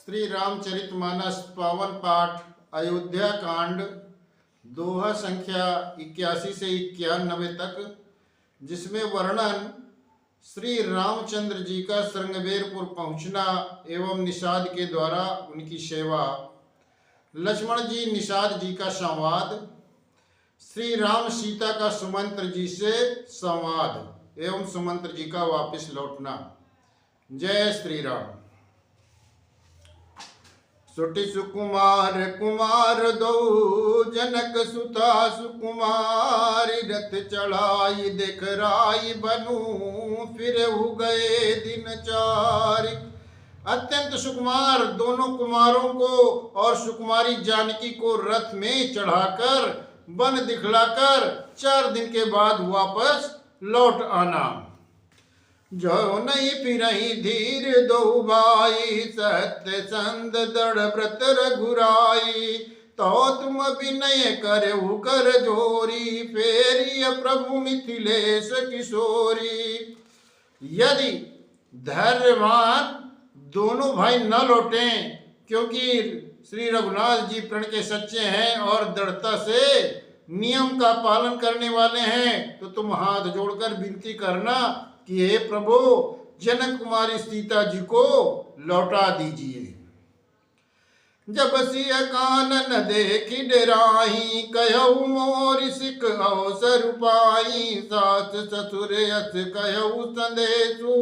श्री रामचरितमानस पावन पाठ अयोध्या कांड दोहा संख्या 81 से 91 तक, जिसमें वर्णन श्री रामचंद्र जी का श्रृंगबेरपुर पहुंचना एवं निषाद के द्वारा उनकी सेवा, लक्ष्मण जी निषाद जी का संवाद, श्री राम सीता का सुमंत्र जी से संवाद एवं सुमंत्र जी का वापस लौटना। जय श्री राम। सुटि सुकुमार कुमार दो जनक सुता सुकुमारी, रथ चढ़ाई देख राई बनू फिर हो गए दिन चारि। अत्यंत सुकुमार दोनों कुमारों को और सुकुमारी जानकी को रथ में चढ़ाकर बन दिखलाकर 4 दिन के बाद वापस लौट आना। जो नहीं फिरही धीर दो भाई, सत्य संद दृढ़ व्रत रघुराई। तो तुम विनय करहु कर जोरी, फेरिय प्रभु मिथिलेश किशोरी। यदि धैर्यवान दोनों भाई न लौटें, क्योंकि श्री रघुनाथ जी प्रण के सच्चे हैं और दृढ़ता से नियम का पालन करने वाले हैं, तो तुम हाथ जोड़कर विनती करना कि हे प्रभु, जनक कुमारी सीता जी को लौटा दीजिए। जब सिय कानन देखी डराही, कहऊ मोर सिख अवसर पाई। सास ससुर यस कहऊ संदेशु,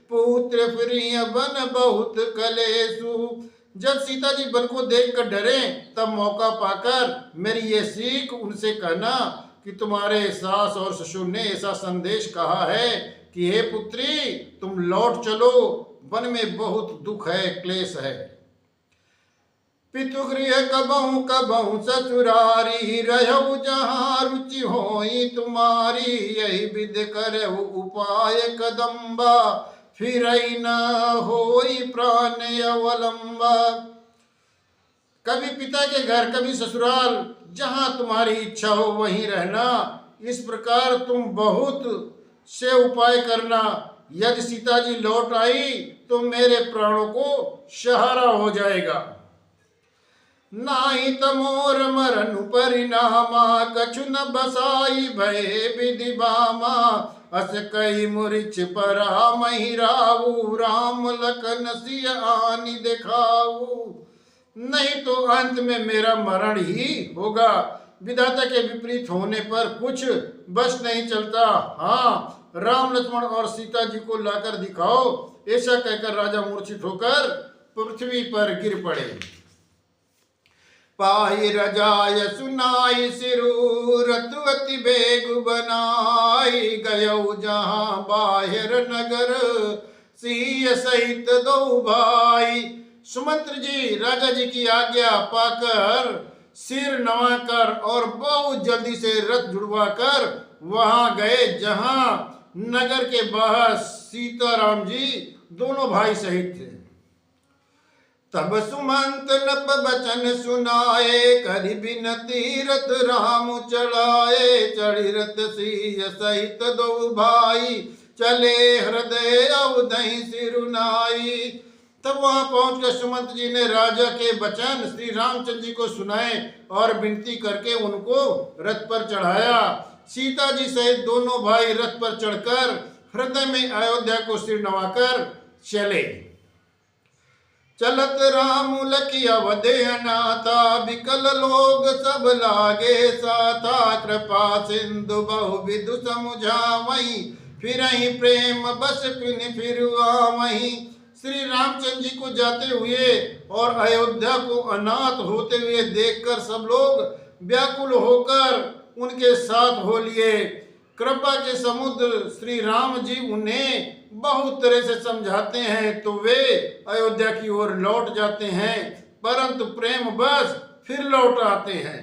पुत्र प्रिय बन बहुत कलेशु। जब सीता जी बन को देखकर डरे, तब मौका पाकर मेरी ये सीख उनसे कहना कि तुम्हारे सास और ससुर ने ऐसा संदेश कहा है कि हे पुत्री, तुम लौट चलो, वन में बहुत दुख है, क्लेश है। पितुगृह कबहु कबहु ससुरारी, रहु जहाँ रुचि होई तुम्हारी। यही विध करहु उपाय कदम्बा, फिर न होई प्राण अवलंबा। कभी पिता के घर कभी ससुराल, जहाँ तुम्हारी इच्छा हो वहीं रहना। इस प्रकार तुम बहुत से उपाय करना। यदि सीता जी लौट आई तो मेरे प्राणों को सहारा हो जाएगा। नाही तमोर मरन परिणामा, कछु न बसाई भय विधि बामा। अस कई मुरिच परा महिराऊ, राम लखन सिय आनि दिखाऊ। नहीं तो अंत में मेरा मरण ही होगा। विधाता के विपरीत होने पर कुछ बस नहीं चलता। हाँ, राम लक्ष्मण और सीता जी को लाकर दिखाओ। ऐसा कहकर राजा मूर्छित होकर पृथ्वी पर गिर पड़े। पाई रजाय सुनाई सिरू, रतुवती बेगु बनाई। गयऊ जहाँ बाहिर नगर, सिय सहित दो भाई। सुमंत्र जी राजा जी की आज्ञा पाकर सिर नवाकर और बहुत जल्दी से रथ जुड़वाकर वहां गए, जहां नगर के बाहर सीताराम जी दोनों भाई सहित थे। तब सुमंत नप बचन सुनाए, करि बिनती रथ राम चढ़ाए। चढ़ी रथ सिय सहित दो भाई, चले हृदय अवधि सिरुनाई। तब वहां पहुंचकर सुमंत जी ने राजा के वचन श्री रामचंद्र जी को सुनाए और विनती करके उनको रथ पर चढ़ाया। सीता जी सहित दोनों भाई रथ पर चढ़कर हृदय में अयोध्या को सिर नवाकर चले। चलत राम लखी अवधे अनाथा, बिकल लोग सब लागे साथा। कृपा सिंधु बहुविधु समुझावहीं, फिरहि प्रेम बस पिन फिरुआवहीं। श्री रामचंद्र जी को जाते हुए और अयोध्या को अनाथ होते हुए देखकर सब लोग व्याकुल होकर उनके साथ हो लिए। कृपा के समुद्र श्री राम जी उन्हें बहुत तरह से समझाते हैं तो वे अयोध्या की ओर लौट जाते हैं, परंतु प्रेम बस फिर लौट आते हैं।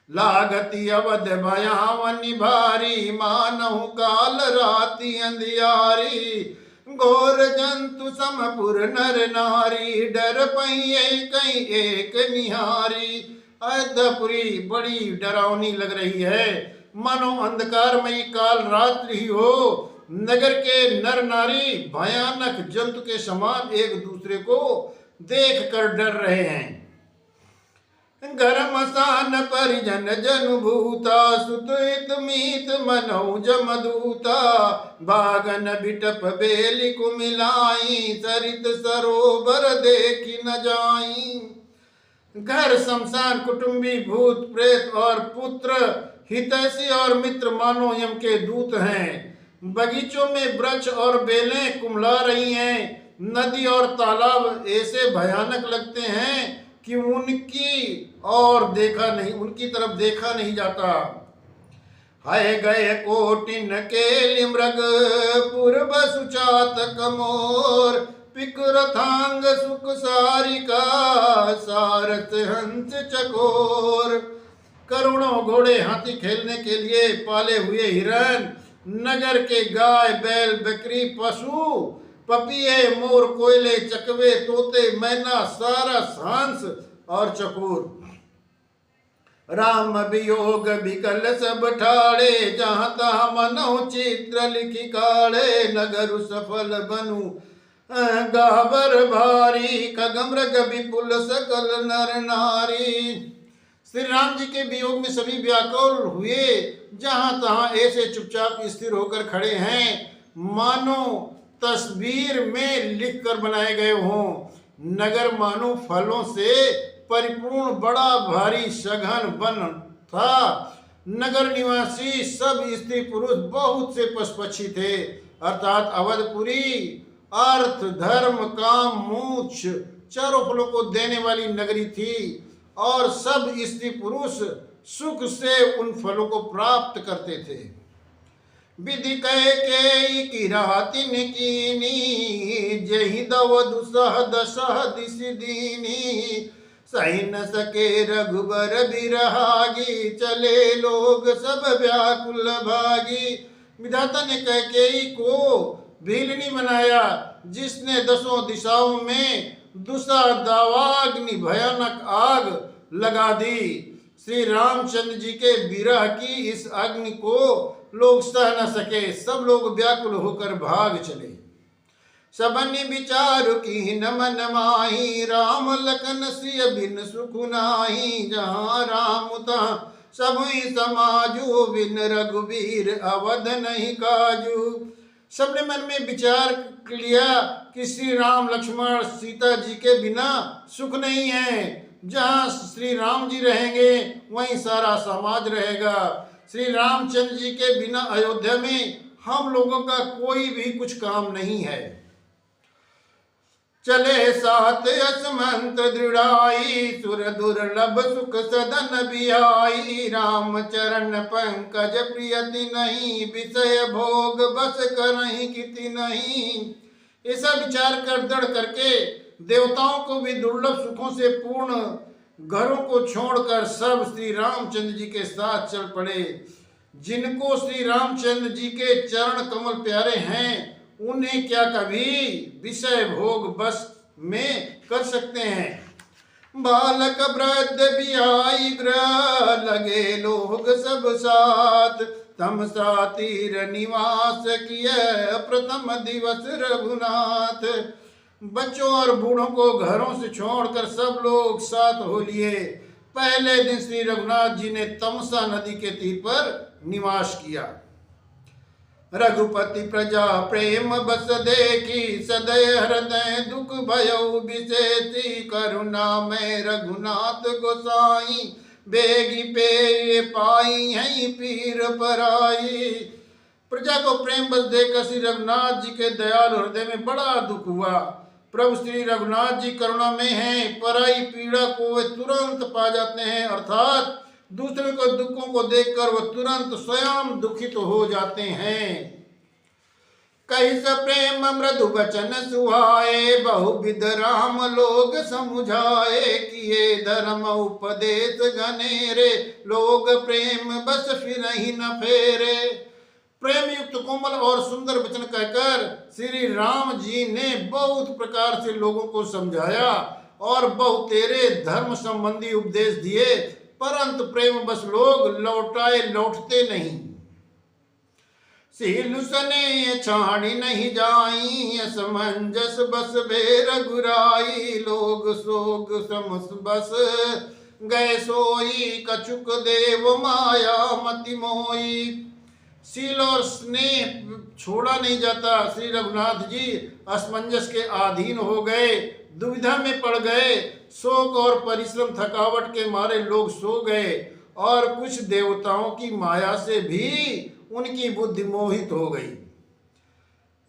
लागती अवध भयावनी भारी, मानहु काल राति अंधियारी। घोर जंतु समपुर नर नारी, डर पई कहीं एक निहारी। अयोध्यापुरी बड़ी डरावनी लग रही है, मानो अंधकारमयी काल रात्रि ही हो। नगर के नर नारी भयानक जंतु के समान एक दूसरे को देख कर डर रहे हैं। घरमसान परिजन जनुभूता सुतहित मीत मनौ जमदूता बागन बिटप बेली कुमिलाई सरित सरोवर देखी न जाई। घर शमशान कुटुंबी भूत प्रेत और पुत्र हितैषी और मित्र मानो यम के दूत हैं। बगीचों में वृक्ष और बेलें कुम्हला रही हैं। नदी और तालाब ऐसे भयानक लगते हैं कि उनकी तरफ देखा नहीं जाता। हाय गए कोटिन के मृग पूर्व सुचात कमोर पिकुरथांग सुख सारिका सारथ हंस चकोर। करोड़ों घोड़े हाथी खेलने के लिए पाले हुए हिरन, नगर के गाय बैल बकरी पशु पपिए मोर कोयले चकवे तोते मैना सारा सांस और चकोर। राम वियोग विकल सब ठाड़े जहाँ तहाँ मनो चित्र लिखी काढ़े नगर सफल बनू गाबर भारी खगमृग विपुल सकल नर नारी। श्री राम जी के वियोग में सभी व्याकुल हुए, जहां तहां ऐसे चुपचाप स्थिर होकर खड़े हैं मानो तस्वीर में लिख कर बनाए गए हों। नगर मानो फलों से परिपूर्ण बड़ा भारी सघन वन था। नगर निवासी सब स्त्री पुरुष बहुत से पशु पक्षी थे, अर्थात अवधपुरी अर्थ धर्म काम मोक्ष चारों फलों को देने वाली नगरी थी और सब स्त्री पुरुष सुख से उन फलों को प्राप्त करते थे। विधि कह के की रातिन कीनी जही दव दुसह दशह दिश दीनी सही न सके रघुबर बिरहागी चले लोग सब व्याकुल भागी। विधाता ने कैकेयी को भीलनी बनाया, जिसने दसों दिशाओं में दुसा दावाग्नि भयानक आग लगा दी। श्री रामचंद्र जी के विरह की इस अग्नि को लोग सह न सके, सब लोग व्याकुल होकर भाग चले। सबनि विचार की न मन माही राम लखन सिय बिन सुख नाही जहाँ राम तहाँ सबहि समाजू बिन रघुवीर अवध नहीं काजू। सबने मन में विचार लिया कि श्री राम लक्ष्मण सीता जी के बिना सुख नहीं है। जहाँ श्री राम जी रहेंगे वहीं सारा समाज रहेगा। श्री रामचंद्र जी के बिना अयोध्या में हम लोगों का कोई भी कुछ काम नहीं है। चले साथ असमंत दृढ़ाई सुर दुर्लभ सुख सदन बिहाई राम चरण पंकज प्रियति नहीं विषय भोग बस करहीं किति नहीं। ऐसा विचार कर दृढ़ करके देवताओं को भी दुर्लभ सुखों से पूर्ण घरों को छोड़कर सब श्री रामचंद्र जी के साथ चल पड़े। जिनको श्री रामचंद्र जी के चरण कमल प्यारे हैं उन्हें क्या कभी विषय भोग बस में कर सकते हैं। बालक वृद्ध बियाई ग्रह लगे लोग सब साथ तम सातीर निवास किए प्रथम दिवस रघुनाथ। बच्चों और बूढ़ों को घरों से छोड़कर सब लोग साथ हो लिए। पहले दिन श्री रघुनाथ जी ने तमसा नदी के तीर पर निवास किया। रघुपति प्रजा प्रेम बस देखी सदय हृदय दुख भयउ विशेषी करुणा में रघुनाथ गोसाई बेगी पे पाई है पीर पराई। प्रजा को प्रेम बस देखकर श्री रघुनाथ जी के दयालु हृदय में बड़ा दुख हुआ। प्रभु श्री रघुनाथ जी करुणा में हैं, पराई पीड़ा को वे तुरंत पा जाते हैं, अर्थात दूसरे को दुखों को देखकर वह तुरंत स्वयं दुखित हो जाते हैं। कहि स प्रेम मृदु बचन सुहाए बहुविध राम लोग समुझाए किए धर्म उपदेश घनेरे लोग प्रेम बस फिरहि न फेरे। प्रेम युक्त कोमल और सुंदर वचन कहकर श्री राम जी ने बहुत प्रकार से लोगों को समझाया और बहुतेरे धर्म संबंधी उपदेश दिए, परंतु प्रेम बस लोग लौटते नहीं। सीलु सने छाड़ी नहीं जाई असमंजस बस बे रघुराई लो सोग सोग समस बस गए सोई, कछुक देव माया मति मोई। सील और स्नेह छोड़ा नहीं जाता। श्री रघुनाथ जी असमंजस के अधीन हो गए, दुविधा में पड़ गए। शोक और परिश्रम थकावट के मारे लोग सो गए और कुछ देवताओं की माया से भी उनकी बुद्धि मोहित हो गई।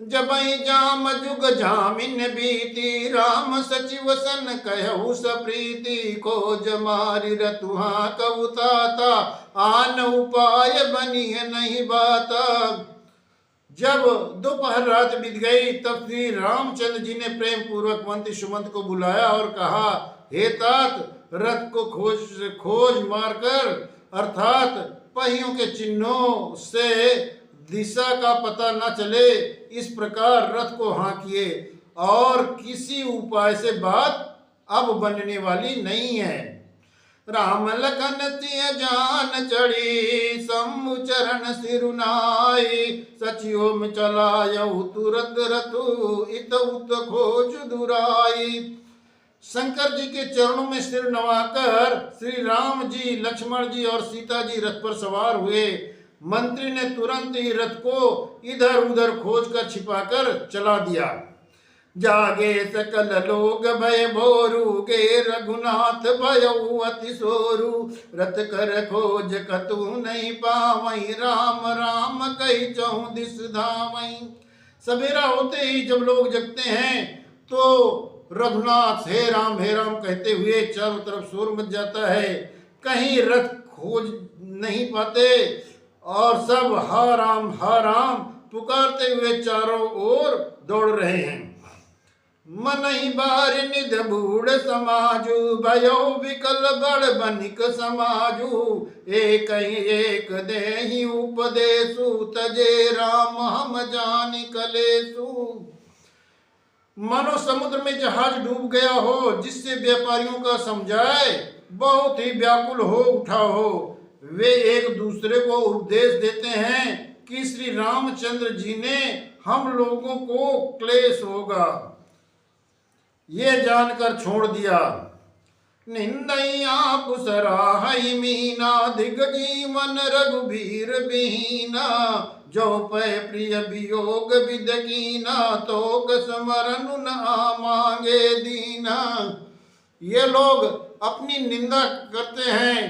जबई जाम जुग जामिन बीती, राम सचिव सन कहु सप्रीति। खोज मारि रतुहा कबुताता, आन उपाय बनिए नहीं बाता। जब दोपहर रात बीत गई तब श्री रामचंद्र जी ने प्रेम पूर्वक मंत्री सुमंत को बुलाया और कहा, हे तात, रथ को खोज मारकर अर्थात पहियों के चिन्हों से दिशा का पता न चले, इस प्रकार रथ को हाँकिए और किसी उपाय से बात अब बनने वाली नहीं है। राम लखन तिय जान चढ़ी, सम्मु चरण सिरुनाई। सचियो में चलायऊ तुरत रतु, इत उत खोज दुराई। शंकर जी के चरणों में सिर नवाकर श्री राम जी, लक्ष्मण जी और सीता जी रथ पर सवार हुए। मंत्री ने तुरंत ही रथ को इधर उधर खोज कर छिपाकर चला दिया। जागे सकल लोग भय भोरू, गे रघुनाथ भयऊ अति सोरू। रथ कर खोज कतु नहीं पावई, राम राम कही चहु दिस धावई। सवेरा होते ही जब लोग जगते हैं तो रघुनाथ हे राम कहते हुए चारों तरफ शोर मच जाता है। कहीं रथ खोज नहीं पाते और सब हा राम पुकारते हुए चारों ओर दौड़ रहे हैं। मन ही बार निध बूढ़ समाजू, भयो विकल बड़ बनिक समाजू। एक देहि उपदेशु, तजे राम हम जानि कलेसु। मानो समुद्र में जहाज डूब गया हो, जिससे व्यापारियों का समझाए बहुत ही व्याकुल हो उठा हो। वे एक दूसरे को उपदेश देते हैं कि श्री रामचंद्र जी ने हम लोगों को क्लेश होगा, ये जानकर छोड़ दिया। निंदैया पुसराहई मीना, दिग जीवन रघुबीर बिहीना। जो पै प्रिय वियोग विद कीना, तोक स्मरण न मांगे दीना। ये लोग अपनी निंदा करते हैं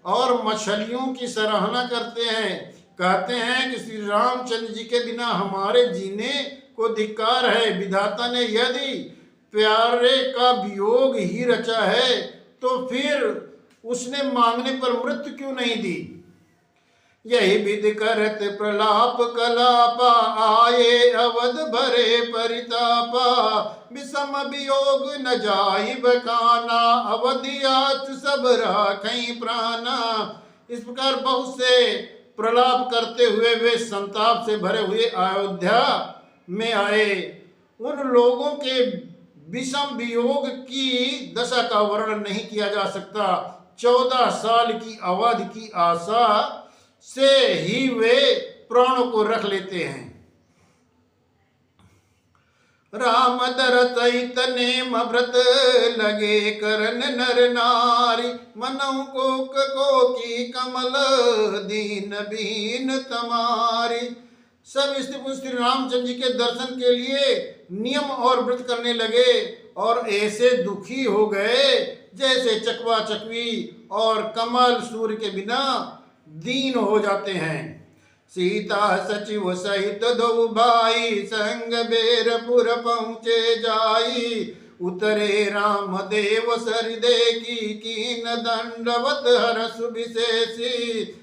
और मछलियों की सराहना करते हैं। कहते हैं कि श्री रामचंद्र जी के बिना हमारे जीने को धिक्कार है। विधाता ने यदि प्यारे का वियोग ही रचा है तो फिर उसने मांगने पर मृत्यु क्यों नहीं दी। यही विध करत प्रलाप कलापा, आए अवध भरे परितापा। विषम वियोग न जाहि बखाना, अवधियात सब राखई प्राणा। इस प्रकार बहुत से प्रलाप करते हुए वे संताप से भरे हुए अयोध्या में आए। उन लोगों के विषम वियोग की दशा का वर्णन नहीं किया जा सकता। 14 साल की अवधि की आशा से ही वे प्राणों को रख लेते हैं। राम दरत नेम व्रत लगे करन नर नारी। मनऊ को की कमल दीन बीन तमारी। सब श्री रामचंद्र जी के दर्शन के लिए नियम और व्रत करने लगे और ऐसे दुखी हो गए जैसे चकवा चकवी और कमल सूर्य के बिना दीन हो जाते हैं। सीता सचिव सहित दो भाई, संग बेरपुर पहुँचे जाई। उतरे राम देव सर देखी, कीन दंडवत हरस विशेषी।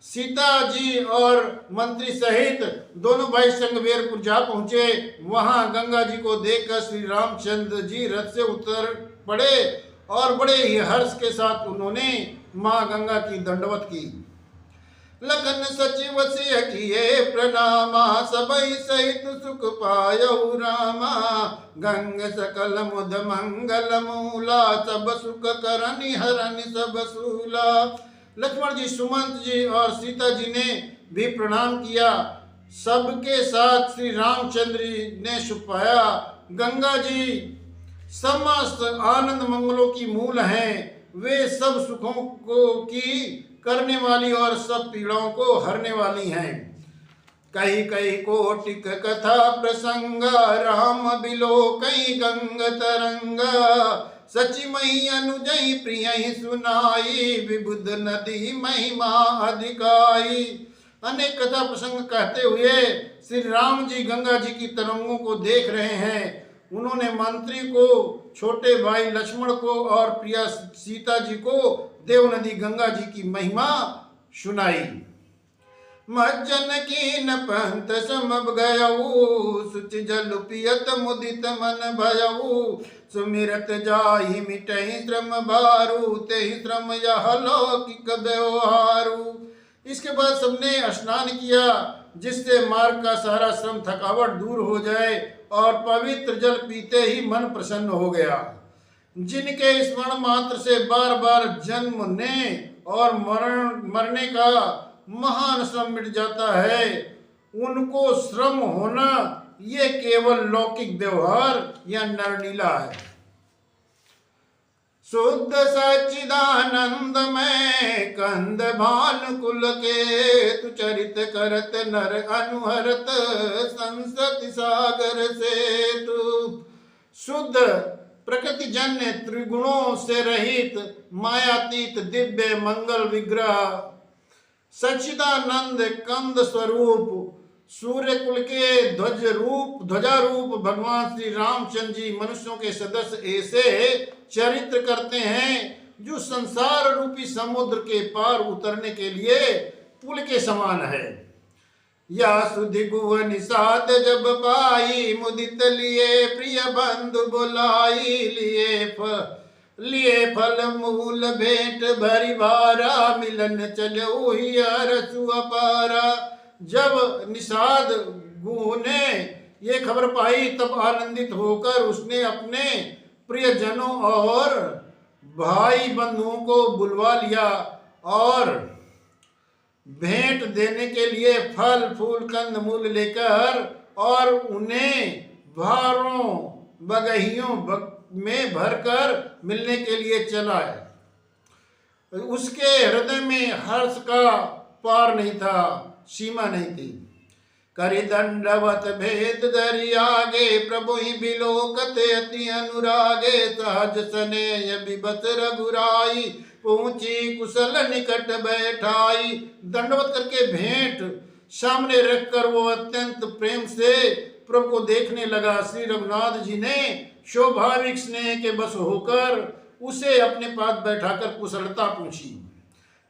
सीता जी और मंत्री सहित दोनों भाई संगवेरपुर जा पहुंचे। वहां गंगा जी को देखकर श्री रामचंद्र जी रथ से उतर पड़े और बड़े ही हर्ष के साथ उन्होंने मां गंगा की दंडवत की। लखन सचिव से किए प्रणामा, सबई सहित सुख पायऊ रामा। गंग सकल मुद मंगल मूला, सब सुख करनि हरनि सब सूला। लक्ष्मण जी, सुमंत जी और सीता जी ने भी प्रणाम किया। सबके साथ श्री रामचंद्र जी ने सुख पाया। गंगा जी समस्त आनंद मंगलों की मूल हैं। वे सब सुखों को की करने वाली और सब पीड़ाओं को हरने वाली हैं। कही कही कोटिक कथा प्रसंग, राम बिलो कई गंग तरंग। सची मई अनुजई प्रिय सुनाई, विबुध नदी महिमा अधिकाई। अनेक कथा प्रसंग कहते हुए श्री राम जी गंगा जी की तरंगों को देख रहे हैं। उन्होंने मंत्री को, छोटे भाई लक्ष्मण को और प्रिया सीता जी को देव नदी गंगा जी की महिमा सुनाई। मज्जन की न पंत समब गयऊ, सुच जल पियत मुदित मन भयऊ। सुमिरत जाहि मिटहि श्रम बारू, तेहि श्रम यह लौकिक व्यवहारू। इसके बाद सबने स्नान किया, जिससे मार्ग का सारा श्रम थकावट दूर हो जाए और पवित्र जल पीते ही मन प्रसन्न हो गया। जिनके स्मरण मात्र से बार बार जन्मने और मरने का महान श्रम मिट जाता है, उनको श्रम होना ये केवल लौकिक व्यवहार या नरनीला है। शुद्ध सच्चिदानंद में कंद भानुकुल के, तु चरित करत नर अनुहरत संसति सागर से तु। शुद्ध प्रकृति जन्य त्रिगुणों से रहित मायातीत दिव्य मंगल विग्रह, सच्चिदानंद कंद स्वरूप, सूर्य कुल के ध्वजारूप भगवान श्री रामचंद्र जी मनुष्यों के सदस्य ऐसे चरित्र करते हैं जो संसार रूपी समुद्र के पार उतरने के लिए पुल के समान है। या सुधि गुह निषाद जब पाई, मुदित लिए प्रिय बंधु बुलाई। लिए फल मूल भेंट भरी भारा, मिलन चलो ही रसु अपारा। जब निषाद गुह ने ये खबर पाई, तब आनंदित होकर उसने अपने प्रियजनों और भाई बंधुओं को बुलवा लिया और भेंट देने के लिए फल फूल कंद मूल लेकर और उन्हें भारों बगहियों में भरकर मिलने के लिए चला है। उसके हृदय में हर्ष का पार नहीं था, सीमा नहीं थी। करि दंडवत भेद धरि आगे, प्रभु ही बिलोकत अति अनुरागे। सहज स्नेह विबत रघुराई, पहुंची कुशल निकट बैठाई। दंडवत करके भेंट सामने रखकर वो अत्यंत प्रेम से प्रभु को देखने लगा। श्री रघुनाथ जी ने स्वाभाविक स्नेह के बस होकर उसे अपने पास बैठाकर कुशलता पूछी।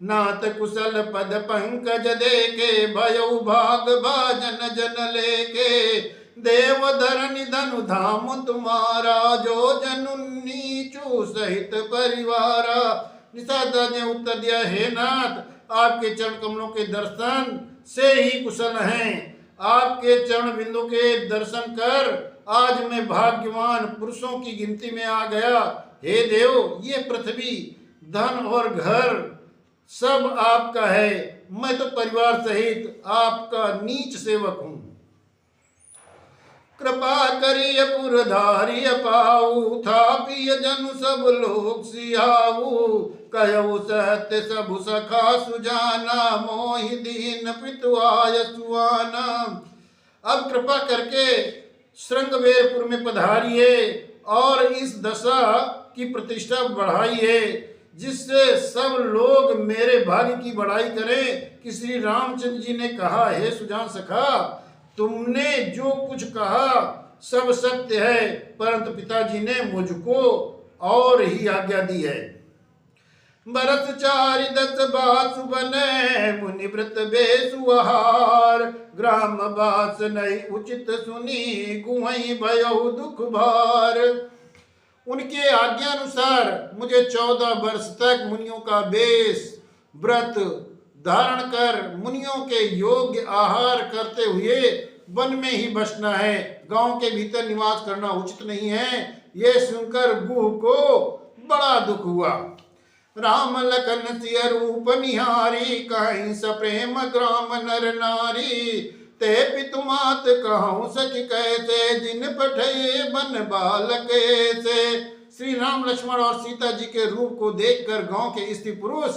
नाथ कुशल पद पंकज देखे, भयउ भाग भाजन जन लेके। देव धरनि धनु धाम तुम्हारा, जो जनु नीचू सहित परिवारा। निषाद ने उत्तर दिया, हे नाथ, आपके चरण कमलों के दर्शन से ही कुशल हैं। आपके चरण बिंदु के दर्शन कर आज मैं भाग्यवान पुरुषों की गिनती में आ गया। हे देव, ये पृथ्वी धन और घर सब आपका है, मैं तो परिवार सहित आपका नीच सेवक हूं। कृपा करिय पुरधारी पाऊ, थापिय जनु सब लोग सियाऊ। कहु सत्य सबु सखा सुजाना, मोहि दीन पितुआय सुआना। अब कृपा करके श्रृंगवेरपुर में पधारिए और इस दशा की प्रतिष्ठा बढ़ाइए, जिससे सब लोग मेरे भाग्य की बड़ाई करें कि श्री रामचंद्र जी ने कहा, हे सुजान सखा, तुमने जो कुछ कहा सब सत्य है, परंतु पिताजी ने मुझको और ही आज्ञा दी है। बरस 4 बासु बने, मुनि व्रत बेसुहार। ग्राम बास नहीं उचित सुनी, गुहई भयउ दुख भार। उनके आज्ञा अनुसार मुझे 14 वर्ष तक मुनियों का वेश व्रत धारण कर मुनियों के योग्य आहार करते हुए वन में ही बसना है। गांव के भीतर निवास करना उचित नहीं है। यह सुनकर गुह को बड़ा दुख हुआ। राम लखन सिय रूप निहारी, कहीं सप्रेम ग्राम नर नारी। ते पितुमात कहूँ सखी कैसे, जिन पठे बन बालक से। श्री राम लक्ष्मण और सीता जी के रूप को देखकर गांव के स्त्री पुरुष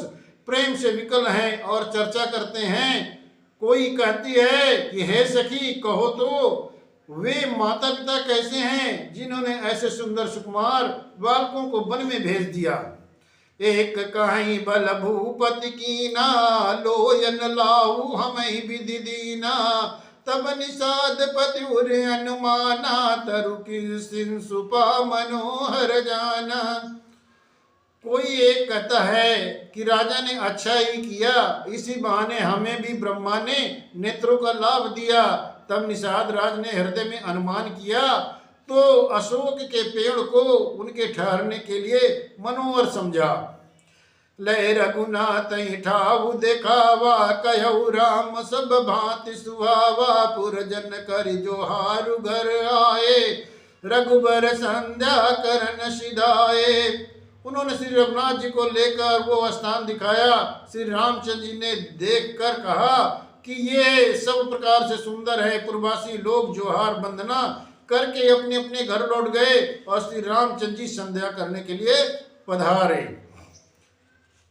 प्रेम से विकल हैं और चर्चा करते हैं। कोई कहती है कि हे सखी कहो तो वे माता पिता कैसे हैं जिन्होंने ऐसे सुंदर सुकुमार बालकों को वन में भेज दिया। एक कहीं बल भूपति कीना, लोयन लाऊ हमें विधि दीना। तब निषाद पति उर अनुमाना, तरु की सुपा मनोहर जाना। कोई एक कहता है कि राजा ने अच्छा ही किया, इसी बहाने हमें भी ब्रह्मा ने नेत्रों का लाभ दिया। तब निषाद राज ने हृदय में अनुमान किया तो अशोक के पेड़ को उनके ठहरने के लिए मनोहर समझा। लय रघुनाथ ठाऊ देखावा, कहु राम सब भांति सुहावा। पुरजन कर जोहारु घर आए, रघुबर संध्या करन सिधाए। उन्होंने श्री रघुनाथ जी को लेकर वो स्थान दिखाया। श्री रामचंद्र जी ने देखकर कहा कि ये सब प्रकार से सुंदर है। पूर्ववासी लोग जोहार वंदना करके अपने अपने घर लौट गए और श्री रामचंद्र जी संध्या करने के लिए पधारे।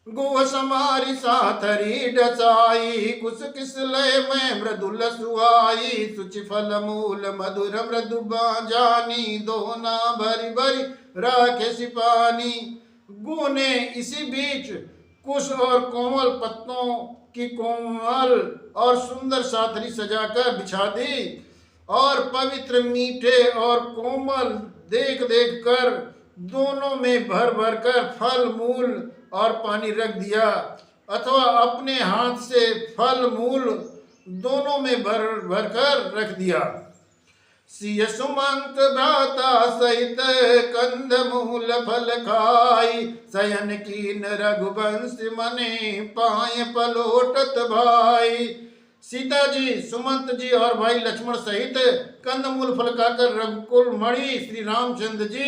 गो समारी साथरी डसाई, कुछ किस लय में मृदुल सुहाई। सुचि फल मूल मधुर मृदु जानी, दोना भरी भरी राखे सिपानी। गो ने इसी बीच कुश और कोमल पत्तों की कोमल और सुंदर साथरी सजाकर बिछा दी और पवित्र मीठे और कोमल देख देख कर दोनों में भर भर कर फल मूल और पानी रख दिया, अथवा अपने हाथ से फल मूल दोनों में भर भर कर रख दिया। सिय सुमंत भ्राता सहित कंद मूल फल खाई। शयन कीन रघुवंश मने, पाए पलोटत भाई। सीता जी, सुमंत जी और भाई लक्ष्मण सहित कंदमूल फल खाकर रघुकुल मणि श्री रामचंद्र जी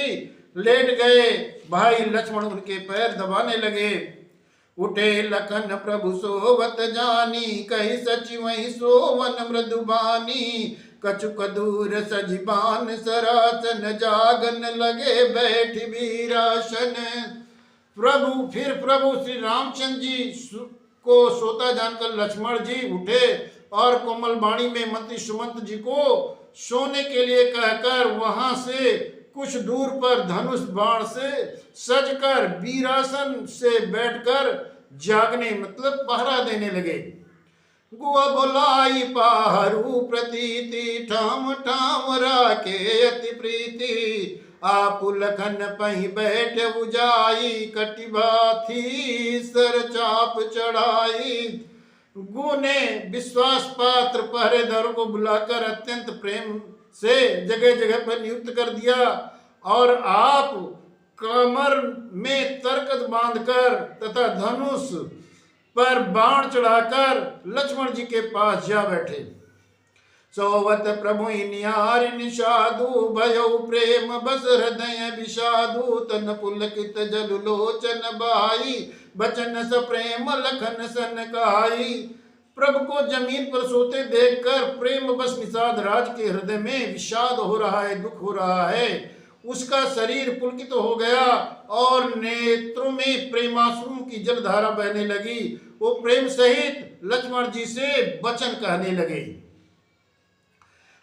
लेट गए। भाई लक्ष्मण उनके पैर दबाने लगे। उठे लखन प्रभु सोवत जानी, कही सचि वही सोवन मृदुबानी। कछुक दूर सजीबान सरासन, जागन लगे बैठ वीरासन। फिर प्रभु श्री रामचंद्र जी को सोता जानकर लक्ष्मण जी उठे और कोमल वाणी में मंत्री सुमंत जी को सोने के लिए कहकर वहां से कुछ दूर पर धनुष बाण से सजकर वीरासन से बैठकर जागने मतलब पहरा देने लगे। गुआ बोलाई पाहरू प्रतीति, ठाम ठाम राखे अति प्रीति। आप लखन पही बैठे उजाई, कटिबा थी सर चाप चढ़ाई। गु ने विश्वास पात्र पहरेदारों को बुलाकर अत्यंत प्रेम से जगह जगह पर नियुक्त कर दिया और आप कमर में तरकत बांधकर तथा धनुष पर बाण चढ़ाकर लक्ष्मण जी के पास जा बैठे। सोवत प्रभु निहार निषादु, भयो प्रेम बस हृदय विषादु। तन पुलकित जल लोचन बाई, बचन स प्रेम लखन सन काई। प्रभु को जमीन पर सोते देखकर प्रेम बस निषाद राज के हृदय में विषाद हो रहा है, दुख हो रहा है। उसका शरीर पुलकित हो गया और नेत्रों में प्रेमाश्रु की जलधारा बहने लगी। वो प्रेम सहित लक्ष्मण जी से वचन कहने लगे।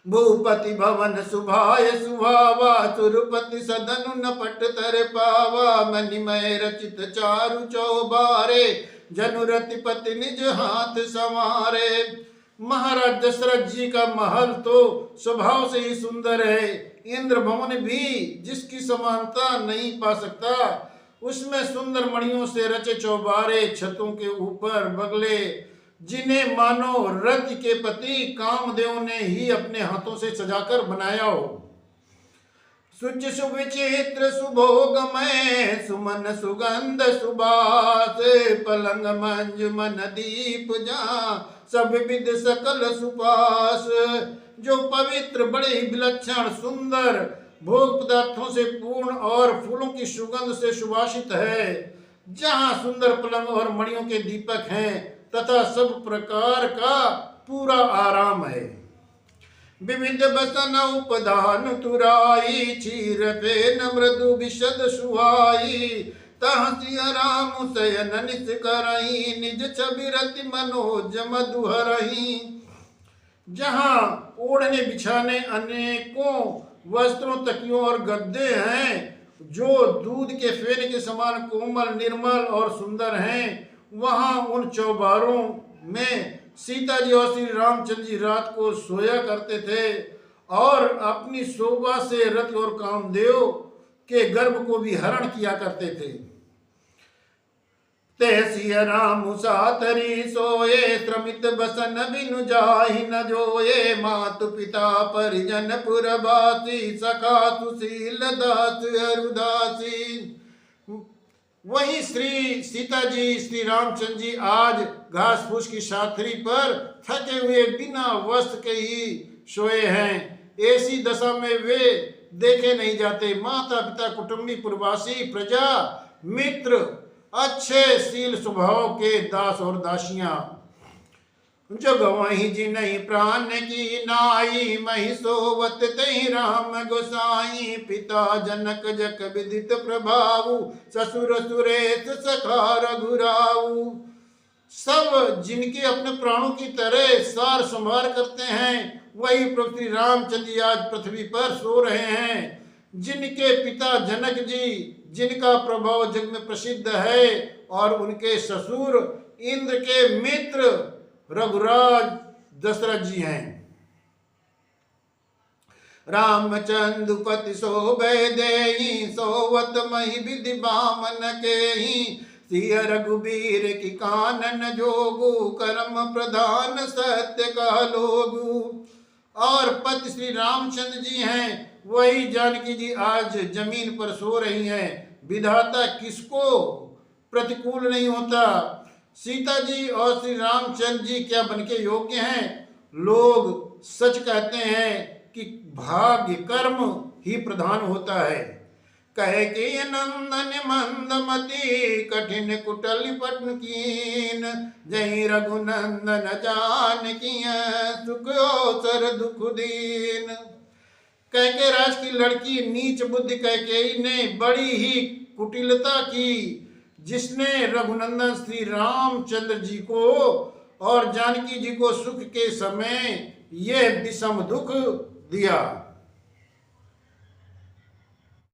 भूपति भवन सुभाय सुहावा, सुरपति सदनु न पट तर पावा। मणिमय रचित चारु चौबारे, जनुरति पति निज हाथ संवारे। महाराज दशरथ जी का महल तो स्वभाव से ही सुंदर है। इंद्र भवन भी जिसकी समानता नहीं पा सकता। उसमें सुंदर मणियों से रचे चौबारे, छतों के ऊपर बगले, जिन्हें मानो रति के पति कामदेव ने ही अपने हाथों से सजाकर बनाया हो। सुच सुविचित्र सुभोगमय, सुमन सुगंध सुबास। पलंग मंज मन दीप जा, सब विद सकल सुपास। जो पवित्र बड़े ही विलक्षण सुंदर भोग पदार्थों से पूर्ण और फूलों की सुगंध से सुवासित है, जहाँ सुंदर पलंग और मणियों के दीपक हैं तथा सब प्रकार का पूरा आराम है। विविध बसन उपधान तुराई, चीर फेन मृदु विशद सुहाई। तहाँ सिया राम शयन निस करही, निज छवि रति मनोज मधुहरही। जहाँ ओढ़ने बिछाने अनेकों वस्त्रों, तकियों और गद्दे हैं जो दूध के फेन के समान कोमल, निर्मल और सुंदर हैं, वहाँ उन चौबारों में सीता जी और श्री रामचंद्र जी रात को सोया करते थे और अपनी शोभा से रति और कामदेव के गर्भ को भी हरण किया करते थे। ते सिया राम सातरी सोए, श्रमित बसन बिनु जाहि न जोए। मातु पिता परिजन पुरवासी, सखा सुशील दास अरुदासी। वही श्री सीता जी, श्री रामचंद्र जी आज घास फूस की साथरी पर थके हुए बिना वस्त्र के ही सोए हैं। ऐसी दशा में वे देखे नहीं जाते। माता पिता, कुटुंबी, पुरवासी, प्रजा, मित्र, अच्छे शील स्वभाव के दास और दासियां। जो गवही जी नहीं प्राण की नाई, मही सोवत तही राम गोसाई। पिता जनक जक विदित प्रभाऊ, ससुर सुरेश सखा रघुराऊ। सब जिनके अपने प्राणों की तरह सार संभार करते हैं, वही प्रभु श्री रामचंद्र आज पृथ्वी पर सो रहे हैं। जिनके पिता जनक जी, जिनका प्रभाव जग में प्रसिद्ध है, और उनके ससुर इंद्र के मित्र रघुराज दशरथ जी हैं। रामचंद्र पति शोभे देहि, सोवत मही विधि बामन केहि। सिय रघुबीर की कानन जोगु, कर्म प्रधान सत्य का लोगु। और पति श्री रामचंद्र जी हैं, वही जानकी जी आज जमीन पर सो रही हैं। विधाता किसको प्रतिकूल नहीं होता। सीता जी और श्री रामचंद्र जी क्या बनके योग्य हैं? लोग सच कहते हैं कि भाग्य कर्म ही प्रधान होता है। कहे कि नंदन मंदमती, कठिन कुटल पटन कीन। जय रघुनंदन जानकी, सुख अवसर दुख दीन। कैके राज की लड़की नीच बुद्धि कैकेयी ने बड़ी ही कुटिलता की, जिसने रघुनंदन श्री रामचंद्र जी को और जानकी जी को सुख के समय यह विषम दुख दिया।